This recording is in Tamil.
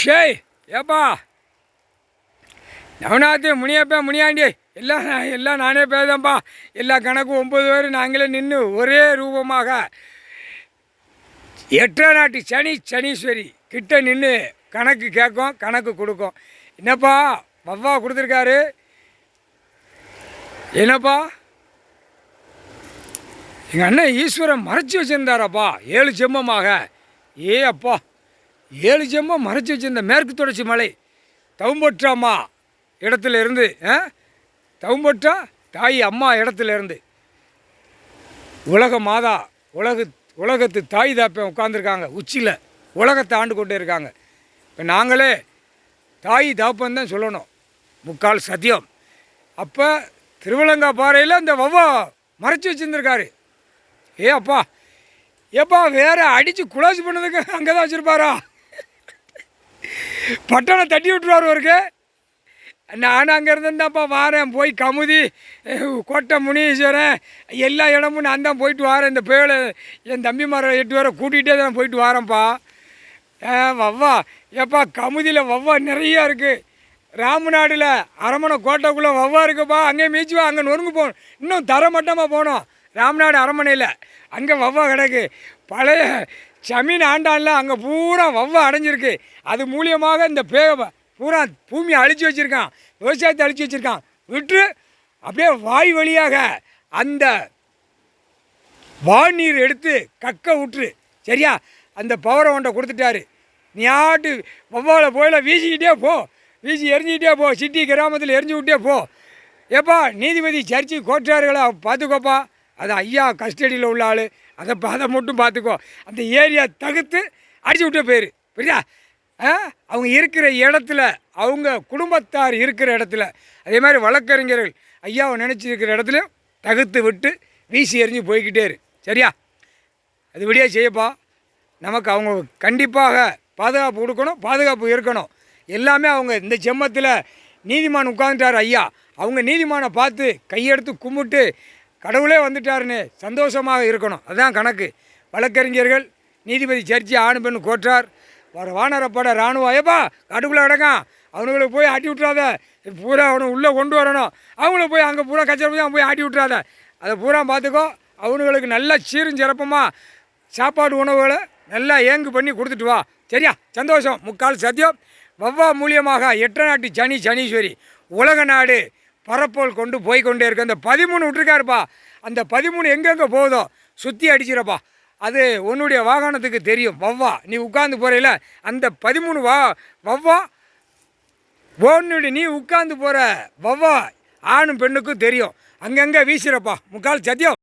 ஷேய் ஏப்பா நவநாத்து முனியப்பா முனியாண்டி எல்லாம் நானே பேசுதேன்ப்பா. எல்லா கணக்கும் 9 பேர் நாங்களே நின்று ஒரே ரூபமாக 8 நாட்டு சனீஸ்வரி கிட்ட நின்று கணக்கு கேட்கும், கணக்கு கொடுக்கும். என்னப்பா வவ்வா கொடுத்துருக்காரு, என்னப்பா எங்கள் அண்ணன் ஈஸ்வரன் மறைச்சி வச்சுருந்தாரப்பா 7 ஜென்மமாக. அப்பா 7 ஜென்மம் மறைச்சி வச்சுருந்த மேற்கு தொடர்ச்சி மலை தவும்பொற்றாம்மா இடத்துல இருந்து, தவும்பொற்றா தாய் அம்மா இடத்துல இருந்து உலக மாதா உலகத்து தாய் தாப்பன் உட்காந்துருக்காங்க உச்சியில், உலகத்தை ஆண்டு கொண்டே இருக்காங்க. இப்போ நாங்களே தாய் தாப்பன் தான் சொல்லணும், முக்கால் சத்தியம். அப்போ திருவலங்கா பாறையில் அந்த வவ்வா மறைச்சி வச்சுருந்துருக்காரு. அப்பா ஏப்பா வேற அடித்து குளோஸ் பண்ணதுக்கு அங்கே தான் வச்சுருப்பாரா? பட்டனை தட்டி விட்டுருவார் அவருக்கு. நான் அங்கே இருந்தேன்தான்ப்பா வாரேன், போய் கமுதி கோட்டை முனீஸ்வரன் எல்லா இடமும் நான் தான் போயிட்டு வாரேன். இந்த பேழை என் தம்பிமாரை 8 பேரை கூட்டிகிட்டே தான் போயிட்டு வாரேன்ப்பா. வவ்வா ஏப்பா கமுதியில் வவ்வா நிறையா இருக்குது. ராமநாடில் அரமனை கோட்டைக்குள்ளே வவ்வா இருக்குப்பா, அங்கே மீச்சுவா, அங்கே நொறுங்கு போகணும். இன்னும் தரமட்டமாக போகணும். ராமநாடு அரமனையில் அங்கே வவ்வா கிடக்கு. பழைய ஜமீன் ஆண்டான்ல அங்கே பூரா வவ்வா அடைஞ்சிருக்கு. அது மூலியமாக இந்த பூரா பூமியை அழிச்சு வச்சுருக்கான், விவசாயத்தை அழிச்சு வச்சுருக்கான். விட்டு அப்படியே வாய் வழியாக அந்த வாநீர் எடுத்து கக்க விட்டுரு, சரியா? அந்த பவரை ஒன்றை கொடுத்துட்டாரு. நீ ஆட்டு வவ்வாவில் போயில வீசிக்கிட்டே போ, வீசி எரிஞ்சிக்கிட்டே போ, சிட்டி கிராமத்தில் எரிஞ்சு விட்டே போ. ஏப்பா நீதிபதி சர்ச்சு கோட்டார்களை பார்த்துக்கோப்பா, அது ஐயா கஸ்டடியில் உள்ள ஆள், அதை மட்டும் பார்த்துக்கோ. அந்த ஏரியா தகுத்து அடிச்சு விட்டே போயிரு, புரியுதா? அவங்க இருக்கிற இடத்துல, அவங்க குடும்பத்தார் இருக்கிற இடத்துல, அதே மாதிரி வழக்கறிஞர்கள் ஐயாவை நினச்சிருக்கிற இடத்துலையும் தகுத்து விட்டு வீசி எறிஞ்சு போய்கிட்டே இரு, சரியா? அதுபடியே செய்யப்பா. நமக்கு அவங்க கண்டிப்பாக பாதுகாப்பு கொடுக்கணும், பாதுகாப்பு இருக்கணும். எல்லாமே அவங்க இந்த ஜென்மத்தில் நீதிமான் உட்காந்துட்டார் ஐயா, அவங்க நீதிமானை பார்த்து கையெடுத்து கும்பிட்டு கடவுளே வந்துட்டாருன்னு சந்தோஷமாக இருக்கணும். அதுதான் கணக்கு. வழக்கறிஞர்கள், நீதிபதி சர்ச்சி, ஆணு பெண் கோற்றார், வர வானரப்பட இராணுவம், ஏப்பா காட்டுக்குள்ளே கிடக்கான், அவனுங்களுக்கு போய் ஆட்டி விட்றாத, பூரா அவனை உள்ளே கொண்டு வரணும். அவங்கள போய் அங்கே பூரா கச்சரை போய் ஆட்டி விட்றாத, அதை பூரா பார்த்துக்கோ. அவனுங்களுக்கு நல்லா சீரும் சிறப்பமாக சாப்பாடு உணவுகளை நல்லா ஏங்கு பண்ணி கொடுத்துட்டு வா, சரியா? சந்தோஷம். முக்கால் சத்தியம். வவ்வா மூலியமாக 8 நாட்டு சனீஸ்வரி உலக நாடு பரப்போல் கொண்டு போய்கொண்டே இருக்கு. அந்த 13 விட்டுருக்காருப்பா, அந்த 13 எங்கெங்கே போகுதோ சுற்றி அடிச்சிடப்பா. அது உன்னுடைய வாகனத்துக்கு தெரியும். வவ்வா நீ உட்கார்ந்து போகிறையில அந்த 13 வவ்வா உன்னுடைய நீ உட்கார்ந்து போகிற வவ்வா ஆணும் பெண்ணுக்கும் தெரியும். அங்கங்கே வீசுகிறப்பா, முக்கால் சத்தியம்.